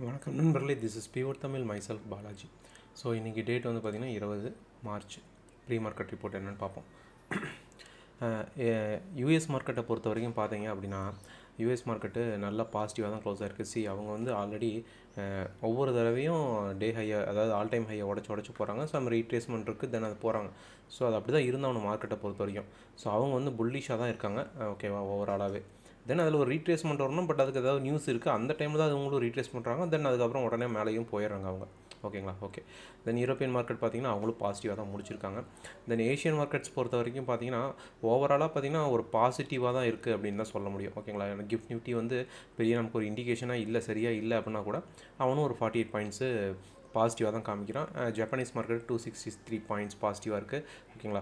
வணக்கம் நண்பர்களே, this is pure Tamil myself Balaji. So இன்றைக்கி டேட் வந்து பார்த்திங்கன்னா 20 மார்ச். ப்ரீ மார்க்கெட் ரிப்போர்ட் என்னென்னு பார்ப்போம். யூஎஸ் மார்க்கெட்டை பொறுத்த வரைக்கும் பார்த்தீங்க அப்படின்னா, யூஎஸ் மார்க்கெட்டு நல்லா பாசிட்டிவாக தான் க்ளோஸ் ஆகிருக்கு. அவங்க வந்து ஆல்ரெடி ஒவ்வொரு தடவையும் டே ஹையை, அதாவது ஆல் டைம் ஹையை உடச்சி போகிறாங்க. ஸோ அந்த ரீட்ரேஸ்மெண்ட் இருக்குது, தென் அது போகிறாங்க. ஸோ அது அப்படி தான் இருந்தாலும் மார்க்கெட்டை பொறுத்த வரைக்கும். ஸோ அவங்க வந்து புல்லிஷாக தான் இருக்காங்க, ஓகேவா, ஓவராலாகவே. தென் அதில் ஒரு ரீட்ரேஸ்மெண்ட் வரணும், பட் அதுக்கு ஏதாவது நியூஸ் இருக்குது, அந்த டைமில் தான் அவங்களும் ரீட்ரேஸ் பண்ணுறாங்க. தென் அதுக்கப்புறம் உடனே மேலேயும் போயிடுறாங்க அவங்க, ஓகேங்களா. ஓகே, தென் யூரோப்பியன் மார்க்கெட் பார்த்திங்கன்னா அவங்களும் பாசிட்டிவாக தான் முடிச்சிருக்காங்க. தென் ஏஷியன் மார்க்கெட்ஸ் பொறுத்த வரைக்கும் பார்த்திங்கன்னா ஓவராலாக பார்த்திங்கன்னா ஒரு பாசிட்டிவாக தான் இருக்குது அப்படின்னு தான் சொல்ல முடியும், ஓகேங்களா. கிஃப்ட் நிஃப்டி வந்து பெரிய நமக்கு ஒரு இண்டிகேஷனாக இல்லை, சரியாக இல்லை அப்படின்னா கூட அவனும் ஒரு 48 பாயிண்ட்ஸு பாசிட்டிவாக தான் காமிக்கிறான். ஜப்பானீஸ் மார்க்கெட் 263 பாயிண்ட்ஸ் பாசிட்டிவாக இருக்குது, ஓகேங்களா.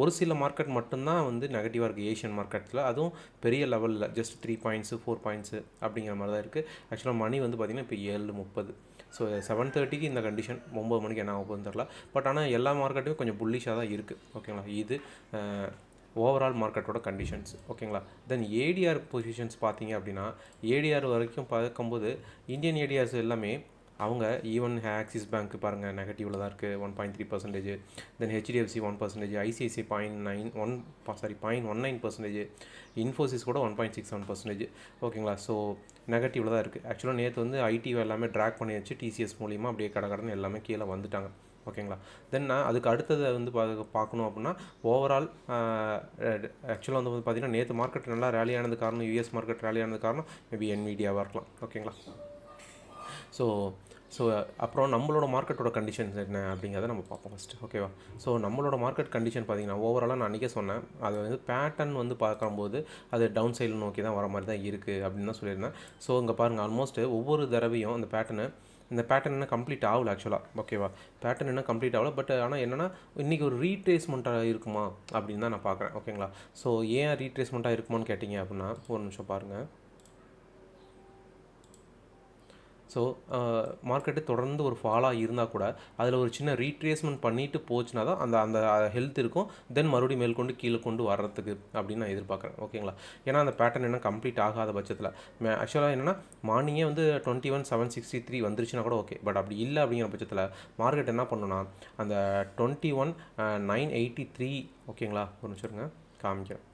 ஒரு சில மார்க்கெட் மட்டும்தான் வந்து நெகட்டிவாக இருக்குது ஏஷியன் மார்க்கெட்டில். அதுவும் பெரிய லெவலில் ஜஸ்ட் 3 பாயிண்ட்ஸு 4 பாயிண்ட்ஸு அப்படிங்கிற மாதிரி தான் இருக்குது. ஆக்சுவலாக மணி வந்து பார்த்திங்கன்னா இப்போ 7:30. ஸோ 7:30க்கு இந்த கண்டிஷன், 9 மணிக்கு என்ன ஆகுதுன்னு தெரில. பட் ஆனால் எல்லா மார்க்கெட்டையும் கொஞ்சம் புல்லிஷாக தான் இருக்குது, ஓகேங்களா. இது ஓவரால் மார்க்கெட்டோட கண்டிஷன்ஸ், ஓகேங்களா. தென் ஏடிஆர் பொசிஷன்ஸ் பார்த்தீங்க அப்படின்னா, ஏடிஆர் வரைக்கும் பார்க்கும்போது இந்தியன் ஏடிஆர்ஸ் எல்லாமே அவங்க ஈவன் ஆக்சிஸ் பேங்க் பாருங்கள் நெகட்டிவில் தான் இருக்குது, 1.3%. தென் ஹெச்டிஎஃப்சி 1%, ஐசிஐசி 0.19%, இன்ஃபோசிஸ் கூட 1.67%, ஓகேங்களா. ஸோ நெகட்டிவில் தான் இருக்குது. ஆக்சுவலாக நேற்று வந்து ஐடி எல்லாமே ட்ராக் பண்ணி வச்சு டிசிஎஸ் மூலிமா அப்படியே கடன்னு எல்லாமே கீழே வந்துட்டாங்க, ஓகேங்களா. தென் அதுக்கு அடுத்ததை வந்து பார்க்கணும் அப்படின்னா ஓவரால் ஆக்சுவலாக வந்து பார்த்திங்கன்னா நேற்று மார்க்கெட் நல்லா ரேலி ஆனது காரணம், யூஎஸ் மார்க்கெட் ரேலி ஆனது காரணம் மேபி என்விடியாவாக இருக்கலாம், ஓகேங்களா. ஸோ அப்புறம் நம்மளோட மார்க்கெட்டோட கண்டிஷன்ஸ் என்ன அப்படிங்கிறத நம்ம பார்ப்போம் ஃபஸ்ட்டு, ஓகேவா. ஸோ நம்மளோட மார்க்கெட் கண்டிஷன் பார்த்திங்கன்னா ஓவராலாக நான் அன்றைக்கே சொன்னேன், அது வந்து பேட்டர்ன் வந்து பார்க்கும்போது அது டவுன் சைடில் நோக்கி தான் வர மாதிரி தான் இருக்குது அப்படின்னு தான் சொல்லியிருந்தேன். ஸோ இங்கே பாருங்கள், ஆல்மோஸ்ட்டு ஒவ்வொரு தடவையும் இந்த பேட்டர்ன் என்ன கம்ப்ளீட் ஆகலை ஆக்சுவலாக, ஓகேவா. பேட்டர்ன் என்ன கம்ப்ளீட் ஆகலை, பட் ஆனால் என்னென்னா இன்றைக்கி ஒரு ரீட்ரேஸ்மெண்ட்டாக இருக்குமா அப்படின்னு தான் நான் பார்க்குறேன், ஓகேங்களா. ஸோ ஏன் ரீட்ரேஸ்மெண்ட்டாக இருக்குமான்னு கேட்டிங்க அப்படின்னா, ஒரு நிமிஷம் பாருங்கள். ஸோ மார்க்கெட்டு தொடர்ந்து ஒரு ஃபாலாக இருந்தால் கூட அதில் ஒரு சின்ன ரீட்ரேஸ்மெண்ட் பண்ணிவிட்டு போச்சுன்னா தான் அந்த அந்த ஹெல்த் இருக்கும். தென் மறுபடியும் மேற்கொண்டு கீழே கொண்டு வர்றதுக்கு அப்படின்னு நான் எதிர்பார்க்குறேன், ஓகேங்களா. ஏன்னா அந்த பேட்டர்ன் என்ன கம்ப்ளீட் ஆகாத பட்சத்தில் ஆக்சுவலாக என்னென்னா மார்னிங்கே வந்து 21,763 வந்துருச்சுன்னா கூட ஓகே. பட் அப்படி இல்லை அப்படிங்கிற பட்சத்தில் மார்க்கெட் என்ன பண்ணுன்னா அந்த 21,983, ஓகேங்களா. ஒரு நிமிஷம் காமிக்கிறேன்.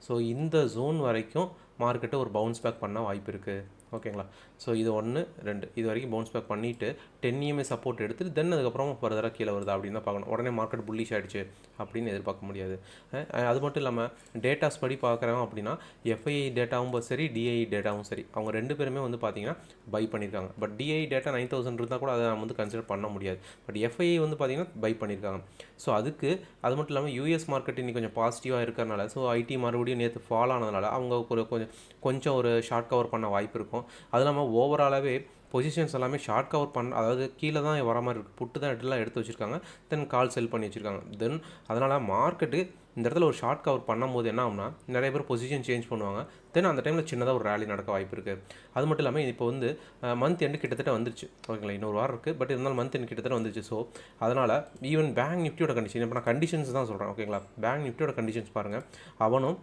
ஸோ இந்த ஜோன் வரைக்கும் மார்க்கெட்டை ஒரு பவுன்ஸ் பேக் பண்ண வாய்ப்பு இருக்குது, ஓகேங்களா. ஸோ இது 1 2 இது வரைக்கும் பவுன்ஸ் பேக் பண்ணிவிட்டு 10 EMA சப்போர்ட் எடுத்துட்டு தென் அதுக்கப்புறம் ஃபர்தராக கீழே வருதா அப்படின்னு தான் பார்க்கணும். உடனே மார்க்கெட் புல்லிஷ் ஆகிடுச்சு அப்படின்னு எதிர்பார்க்க முடியாது. அது மட்டும் இல்லாமல் டேட்டாஸ் படி பார்க்குறோம் அப்படின்னா எஃப்ஐஐ டேட்டாவும் சரி, டிஐ டேட்டாவும் சரி, அவங்க 2 பேருமே வந்து பார்த்திங்கன்னா பை பண்ணியிருக்காங்க. பட் டிஐ டேட்டா 9,000 இருந்தால் கூட அதை நம்ம வந்து கன்சிடர் பண்ண முடியாது. பட் எஃப்ஐஐ வந்து பார்த்திங்கன்னா பை பண்ணியிருக்காங்க. ஸோ அது மட்டும் இல்லாமல் யூஎஸ் மார்க்கெட் இன்றைக்கி கொஞ்சம் பாசிட்டிவாக இருக்கிறனால, ஸோ ஐடி மறுபடியும் நேற்று ஃபால் ஆனதுனால அவங்க கொஞ்சம் ஒரு ஷார்ட் கவர் பண்ண வாய்ப்பு இருக்கும். அது இல்லாமல் ஓவராலாகவே பொசிஷன்ஸ் எல்லாமே ஷார்ட் கவர் அதாவது கீழே தான் வர மாதிரி இருக்குது, புட்டு தான் எல்லாம் எடுத்து வச்சுருக்காங்க, தென் கால் செல் பண்ணி வச்சுருக்காங்க. தென் அதனால் மார்க்கெட்டு இந்த இடத்துல ஒரு ஷார்ட் கவர் பண்ணும்போது என்ன ஆகும்னா நிறைய பேர் பொசிஷன் சேஞ்ச் பண்ணுவாங்க. தென் அந்த டைமில் சின்னதாக ஒரு ரேலி நடக்க வாய்ப்பு இருக்குது. அது மட்டும் இல்லாமல் இப்போ வந்து மந்த் எண்டு கிட்டத்தட்ட வந்துருச்சு, ஓகேங்களா. இன்னொரு வாரம் இருக்குது, பட் இருந்தாலும் மந்த் எண்டு கிட்டத்தட்ட வந்துருச்சு. ஸோ அதனால் ஈவன் பேங்க் நிஃப்டியோட கண்டிஷன், இப்போ நான் கண்டிஷன்ஸ் தான் சொல்கிறேன், ஓகேங்களா. பேங்க் நிஃப்டியோட கண்டிஷன்ஸ் பாருங்கள், அவனும்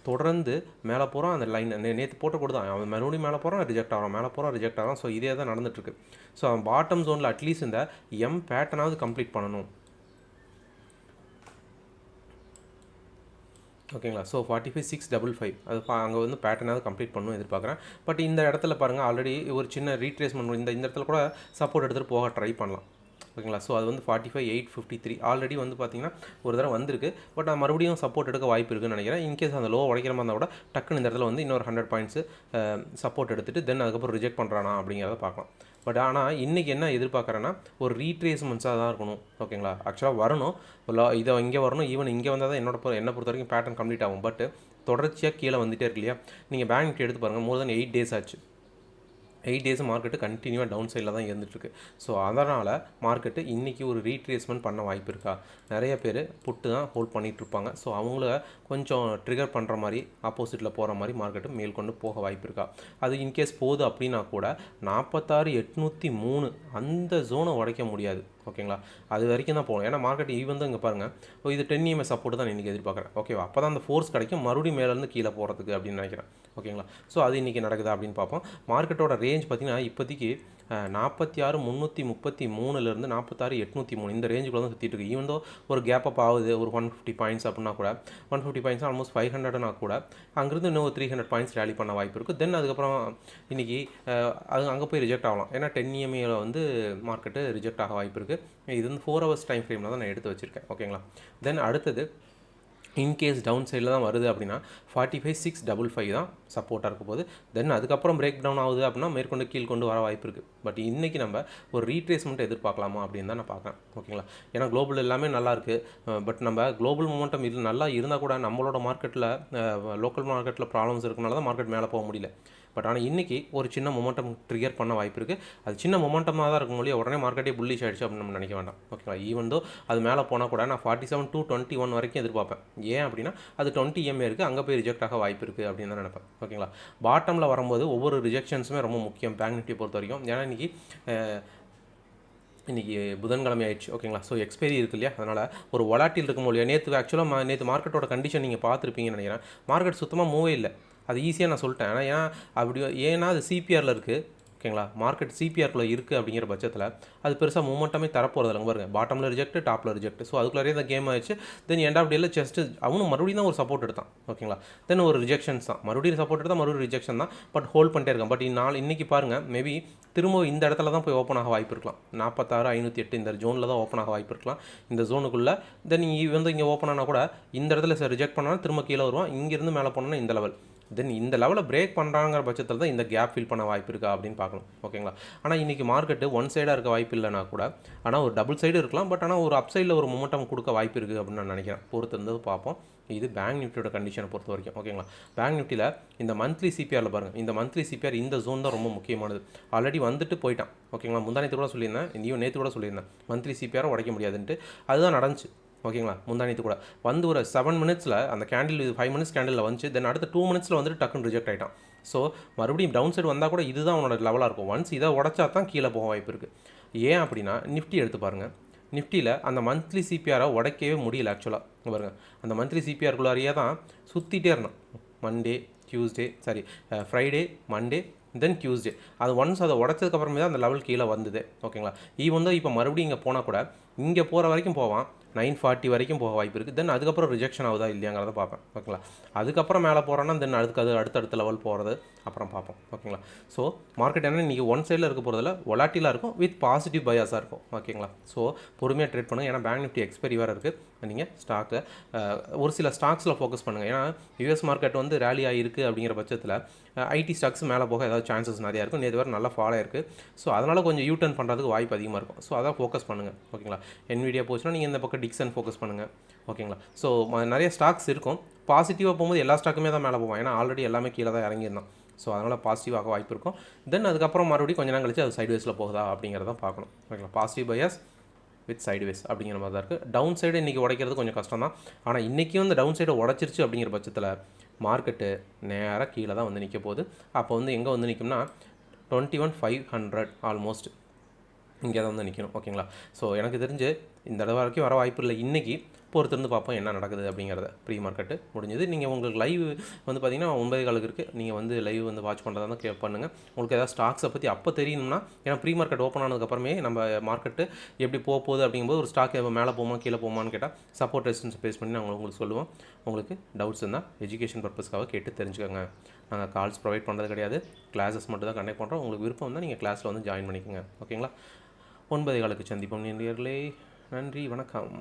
தொடர்ந்து மேலே போகிறான். அந்த லைன் நேற்று போட்டக்கூட தான் அவன் மறுபடியும் மேலே போகிறான், ரிஜெக்ட் ஆகிறான், மேலே போகிறான், ரிஜெக்ட் ஆகிறான். ஸோ இதே தான் நடந்துகிட்ருக்கு. ஸோ அவன் பாட்டம் ஜோனில் அட்லீஸ்ட் இந்த எம் பேட்டர்னாவது கம்ப்ளீட் பண்ணணும், ஓகேங்களா. ஸோ 45,655 அது அங்கே வந்து பேட்டர்னாவது கம்ப்ளீட் பண்ணணும் எதிர்பார்க்குறேன். பட் இந்த இடத்துல பாருங்கள் ஆல்ரெடி ஒரு சின்ன ரீட்ரேஸ்மெண்ட் இந்த இடத்துல கூட சப்போர்ட் எடுத்துகிட்டு போக ட்ரை பண்ணலாம், ஓகேங்களா. ஸோ அது வந்து 45,853 ஆல்ரெடி வந்து பார்த்திங்கன்னா ஒரு தடவை வந்திருக்கு. பட் அது மறுபடியும் சப்போர்ட் எடுக்க வாய்ப்பு இருக்குன்னு நினைக்கிறேன். இன்கேஸ் அந்த லோ உடைக்கிற மாதிரி இருந்தால் கூட டக்குன்னு இந்த இடத்துல வந்து இன்னொரு 100 பாயிண்ட்ஸு சப்போர்ட் எடுத்துகிட்டு தென் அதுக்கப்புறம் ரிஜெக்ட் பண்ணுறானா அப்படிங்கிறத பார்க்கலாம். பட் ஆனால் இன்றைக்கி என்ன எதிர்பார்க்குறேன்னா ஒரு ரீட்ரேஸ்மெண்ட்ஸாக தான் இருக்கணும், ஓகேங்களா. ஆக்சுவலாக வரணும், இதை இங்கே வரணும், ஈவன் இங்கே வந்தால் தான் என்னை பொறுத்த வரைக்கும் பேட்டர்ன் கம்ப்ளீட் ஆகும். பட் தொடர்ச்சியாக கீழே வந்துகிட்டே இருக்கு இல்லையா. நீங்கள் பேங்க் நிஃப்டி எடுத்து பாருங்கள், மோர் தென் 8 days ஆச்சு. 8 days மார்க்கெட்டு கண்டினியூவாக டவுன் சைடில் தான் இருந்துகிட்ருக்கு. ஸோ அதனால் மார்க்கெட்டு இன்றைக்கி ஒரு ரீட்ரேஸ்மெண்ட் பண்ண வாய்ப்பு இருக்கா. நிறைய பேர் புட்டு தான் ஹோல்ட் பண்ணிகிட்ருப்பாங்க. ஸோ அவங்கள கொஞ்சம் ட்ரிகர் பண்ணுற மாதிரி ஆப்போசிட்டில் போகிற மாதிரி மார்க்கெட்டு மேற்கொண்டு போக வாய்ப்பு இருக்கா. அது இன்கேஸ் போகுது அப்படின்னா கூட 46,803 அந்த ஜோனை உடைக்க முடியாது, ஓகேங்களா. அது வரைக்கும் தான் போகணும். ஏன்னா மார்க்கெட் ஈவன் தான் இங்கே பாருங்கள், இது 10 EMA சப்போர்ட் தான் இன்றைக்கி எதிர்பார்க்குறேன், ஓகேவா. அப்போ தான் அந்த ஃபோர்ஸ் கிடைக்கும் மறுபடியும் மேலேருந்து கீழே போகிறதுக்கு அப்படின்னு நினைக்கிறேன், ஓகேங்களா. ஸோ அது இன்றைக்கி நடக்குதா அப்படின்னு பார்ப்போம். மார்க்கெட்டோட ரேஞ்ச் பார்த்திங்கன்னா இப்போதைக்கு 46,333லேருந்து 46,803 இந்த ரேஞ்சுக்குள்ள தான் சுற்றிட்டு இருக்கு. ஈவன் தோ ஒரு கேப் அப் ஆகுது ஒரு 150 பாயிண்ட்ஸ் அப்படின்னா கூட 150 பாயிண்ட்ஸ் ஆல்மோஸ்ட் 500னா கூட அங்கேருந்து இன்னும் ஒரு 300 பாயிண்ட்ஸ் ரேலி பண்ண வாய்ப்பு இருக்குது. தென் அதுக்கப்புறம் இன்றைக்கி அது அங்கே போய் ரிஜெக்ட் ஆகலாம். ஏன்னா 10 EMAவில் வந்து மார்க்கெட்டு ரிஜெக்ட் ஆக வாய்ப்பு இருக்குது. இது வந்து 4 hours டைம் ஃப்ரேமில் தான் நான் எடுத்து வச்சுருக்கேன். ஓகேங்களா. தென் அடுத்தது இன்கேஸ் டவுன் சைடில் தான் வருது அப்படின்னா 45,655 தான் சப்போர்ட்டாக இருக்க போது. தென் அதுக்கப்புறம் பிரேக் டவுன் ஆகுது அப்படின்னா மேற்கொண்டு கீழ் கொண்டு வர வாய்ப்பு இருக்குது. பட் இன்றைக்கி நம்ம ஒரு ரீட்ரேஸ்மெண்ட் எதிர்பார்க்கலாமா அப்படின்னு தான் நான் பார்க்குறேன். ஓகேங்களா. ஏன்னா குளோபல் எல்லாமே நல்லா இருக்குது. பட் நம்ம குளோபல் மூமெண்டம் இது நல்லா இருந்தால் கூட நம்மளோட மார்க்கெட்டில் லோக்கல் மார்க்கெட்டில் ப்ராப்ளம்ஸ் இருக்கனால தான் மார்க்கெட் மேலே போக முடியல. பட் ஆனால் இன்றைக்கி ஒரு சின்ன மொமெண்டம் ட்ரிகர் பண்ண வாய்ப்பு இருக்குது. அது சின்ன மொமெண்டமாக தான் இருக்கும் மொழியே உடனே மார்க்கெட்டே புல்லிஷ் ஆகிடுச்சு அப்படின்னு நம்ம நினைக்க வேண்டாம். ஓகேங்களா. ஈவன் தோ அது மேலே போனால் கூட நான் 47 to 21 வரைக்கும் எதிர்பார்ப்பேன். ஏன் அப்படின்னா அது 20 EMA இருக்குது, அங்கே போய் ரிஜெக்ட் ஆக வாய்ப்பு இருக்குது அப்படின்னு தான் நினைப்பேன். ஓகேங்களா. பாட்டமில் வரும்போது ஒவ்வொரு ரிஜெக்ஷன்ஸுமே ரொம்ப முக்கியம் பேங்க் நிஃப்டியை பொறுத்த வரைக்கும். ஏன்னா இன்றைக்கி புதன்கிழமை ஆயிடுச்சு. ஓகேங்களா. ஸோ எக்ஸ்பைரி இருக்கு இல்லையா, அதனால் ஒரு வொலாட்டில் இருக்கும் இல்லையா. நேற்று மார்க்கெட்டோட கண்டிஷன் நீங்கள் பார்த்துருப்பீங்கன்னு நினைக்கிறேன். மார்க்கெட் சுத்தமாக மூவே இல்லை. அது ஈஸியாக நான் சொல்லிட்டேன். ஏன்னா அது சிபிஆரில் இருக்குது. ஓகேங்களா. மார்க்கெட் சிபிஆர்க்குள்ளே இருக்குது அப்படிங்கிற பட்சத்தில் அது பெருசாக மூமெண்ட்டமே தரப்போகிறது இல்லைங்க. பாருங்க, பாட்டமில் ரிஜெக்ட், டாப்பில் ரிஜெக்ட். ஸோ அதுக்குள்ளே இந்த கேம் ஆயிடுச்சு. தென் எண்ட் ஆஃப் டேல செஸ்ட்டு அவனும் மறுபடியும் தான் ஒரு சப்போர்ட் எடுத்தான். ஓகேங்களா. தென் ஒரு ரிஜெக்ஷன்ஸ் தான், மறுபடியும் சப்போர்ட் எடுத்தால் மறுபடியும் ரிஜெக்ஷன் தான். பட் ஹோல்ட் பண்ணிட்டே இருக்கான். பட் இன்றைக்கி பாருங்கள், மேபி திரும்ப இந்த இடத்துல தான் போய் ஓப்பன் ஆக வாய்ப்பு இருக்கலாம். 46,508 இந்த ஜோனில் தான் ஓப்பன் ஆக வாய்ப்பு இருக்கலாம், இந்த ஜோனுக்குள்ளே. தென் வந்து இங்கே ஓப்பன் ஆனால் கூட இந்த இடத்துல ரிஜெக்ட் பண்ணாலும் திரும்ப கீழே வருவான். இங்கேருந்து மேலே போனோன்னா இந்த லெவல். தென் இந்த லெவலில் பிரேக் பண்ணுறாங்கிற பட்சத்தில் தான் இந்த கேப் ஃபில் பண்ண வாய்ப்பு இருக்கா அப்படின்னு பார்க்கணும். ஓகேங்களா. ஆனால் இன்றைக்கி மார்க்கெட்டு ஒன் சைடாக இருக்க வாய்ப்பு இல்லைனா கூட, ஆனால் ஒரு டபுள் சைடு இருக்கலாம். பட் ஆனால் ஒரு அப் சைடில் ஒரு மொமெண்டம் கொடுக்க வாய்ப்பு இருக்குது அப்படின்னு நான் நினைக்கிறேன். பொறுத்து இருந்தது பார்ப்போம். இது பேங்க் நிஃப்டியோட கண்டிஷனை பொறுத்த வரைக்கும். ஓகேங்களா. பேங்க் நிஃப்டியில் இந்த மந்த்லி சிபிஆரில் பாருங்கள், இந்த மந்த்லி சிபிஆர் இந்த ஜோன் தான் ரொம்ப முக்கியமானது. ஆல்ரெடி வந்துட்டு போயிட்டான். ஓகேங்களா. நேற்று கூட சொல்லியிருந்தேன், நேற்று கூட சொல்லியிருந்தேன் மந்த்லி சிபிஆரை உடைக்க முடியாதுன்ட்டு. அதுதான் நடந்துச்சு. ஓகேங்களா. முந்தானத்து கூட வந்து ஒரு 7 minutesல அந்த கேண்டில் 5 minutes கேண்டிலில் வந்துச்சு. தென் அடுத்த 2 minutesல வந்துட்டு டக்குன்னு ரிஜெக்ட் ஆகிட்டான். ஸோ மறுபடியும் டவுன் சைடு வந்தால் கூட இதுதான் அவனோட லெவலாக இருக்கும். ஒன்ஸ் இதை உடச்சா தான் கீழே போக வாய்ப்பு இருக்குது. ஏன் அப்படின்னா நிஃப்டி எடுத்து பாருங்கள். நிஃப்டியில் அந்த மந்த்லி சிபிஆரை உடைக்கவே முடியல. ஆக்சுவலாக பாருங்கள், அந்த மந்த்லி சிபிஆருக்குள்ளாரியே தான் சுற்றிட்டே இருந்தான். Friday, Monday, then Tuesday. அது ஒன்ஸ் அதை உடச்சதுக்கப்புறமே தான் அந்த லெவல் கீழே வந்தது. ஓகேங்களா. ஈவன் தான் இப்போ மறுபடியும் இங்கே போனால் கூட இங்கே போகிற வரைக்கும் போவான். 940 வரைக்கும் போக வாய்ப்பு இருக்குது. தென் அதுக்கப்புறம் ரிஜெக்ஷன் ஆகுதா இல்லையாங்கிறத பார்ப்பேன். ஓகேங்களா. அதுக்கப்புறம் மேலே போகிறோன்னா தென் அடுத்தடுத்த லெவல் போகிறது அப்புறம் பார்ப்போம். ஓகேங்களா. ஸோ மார்க்கெட் என்ன இன்றைக்கி ஒன் சைடில் இருக்க போகிறதில்ல, வொலாட்டிலாக இருக்கும், வித் பாசிட்டிவ் பயாஸாக இருக்கும். ஓகேங்களா. ஸோ பொறுமையாக ட்ரேட் பண்ணுங்கள். ஏன்னா பேங்க் நிஃப்டி எக்ஸ்பைரி வேறு இருக்குது. நீங்கள் ஸ்டாக்கை ஒரு சில ஸ்டாக்ஸில் ஃபோக்கஸ் பண்ணுங்கள். ஏன்னா யூஎஸ் மார்க்கெட் வந்து ரேலி ஆகிருக்கு அப்படிங்கிற பட்சத்தில் ஐடி ஸ்டாக்ஸ் மேலே போக ஏதாவது சான்சஸ் நிறையா இருக்கும். நேற்று வேறு நல்லா ஃபாலோ ஆயிருக்கு. ஸோ அதனால் கொஞ்சம் யூட்டர்ன் பண்ணுறதுக்கு வாய்ப்பு அதிகமாக இருக்கும். ஸோ அதான் ஃபோக்கஸ் பண்ணுங்கள். ஓகேங்களா. NVIDIA போச்சுன்னா நீங்கள் இந்த பக்கம் டிக்சன் ஃபோக்கஸ் பண்ணுங்கள். ஓகேங்களா. ஸோ நிறைய ஸ்டாக்ஸ் இருக்கும். பாசிட்டிவாக போகும்போது எல்லா ஸ்டாக்குமே தான் மேலே போவோம். ஏன்னா ஆல்ரெடி எல்லாமே கீழே தான் இறங்கியிருந்தோம். ஸோ அதனால் பாசிட்டிவாக வாய்ப்பு இருக்கும். தென் அதுக்கப்புறம் மறுபடியும் கொஞ்சம் நேரம் கழிச்சு அது சைட்வேஸில் போகுதா அப்படிங்கிறத பார்க்கணும். ஓகேங்களா. பாசிட்டிவ் பயாஸ் வித் சைட்வேஸ் அப்படிங்கிற மாதிரி தான் இருக்குது. டவுன் சைடு இன்றைக்கி உடைக்கிறது கொஞ்சம் கஷ்டம் தான். ஆனால் இன்றைக்கும் இந்த டவுன் சைடை உடச்சிருச்சு அப்படிங்கிற பட்சத்தில் மார்க்கெட்டு நேராக கீழே தான் வந்து நிற்க போகுது. அப்போ வந்து எங்கே வந்து நிற்கும்னா 21,500 ஆல்மோஸ்ட் இங்கே தான் வந்து நிற்கணும். ஓகேங்களா. ஸோ எனக்கு தெரிஞ்சு இந்த தடவை வரைக்கும் வர வாய்ப்பு இல்லை. இன்றைக்கி பொறுத்திருந்து பார்ப்போம் என்ன நடக்குது அப்படிங்கிறத. ப்ரீ மார்க்கெட்டு முடிஞ்சது. நீங்கள் உங்களுக்கு லைவ் வந்து பார்த்தீங்கன்னா 9:15 இருக்குது. நீங்கள் வந்து லைவ் வந்து வாட்ச் பண்ணுறதா தான் கிளியர் பண்ணுங்கள். உங்களுக்கு ஏதாவது ஸ்டாக்ஸை பற்றி அப்போ தெரியணும்னா, ஏன்னா ப்ரீ மார்க்கெட் ஓப்பன் ஆனதுக்கப்புறமே நம்ம மார்க்கெட்டு எப்படி போகுது அப்படிங்கும்போது ஒரு ஸ்டாக் மேலே போகுமா கீழே போகுமான்னு கேட்டால் சப்போர்ட் ரெசிஸ்டன்ஸ் பேஸ் பண்ணி நாங்கள் உங்களுக்கு சொல்லுவோம். உங்களுக்கு டவுட்ஸ் இருந்தால் எஜுகேஷன் பர்பஸ்க்காக கேட்டு தெரிஞ்சுக்கோங்க. நாங்கள் கால்ஸ் ப்ரொவைட் பண்ணுறது கிடையாது, கிளாஸஸ் மட்டும் தான் கண்டக்ட் பண்ணுறோம். உங்களுக்கு விருப்பம் இருந்தால் நீங்கள் கிளாஸில் வந்து ஜாயின் பண்ணிக்கோங்க. ஓகேங்களா. 9:15 சந்திப்போம் நேயர்களே. நன்றி, வணக்கம்.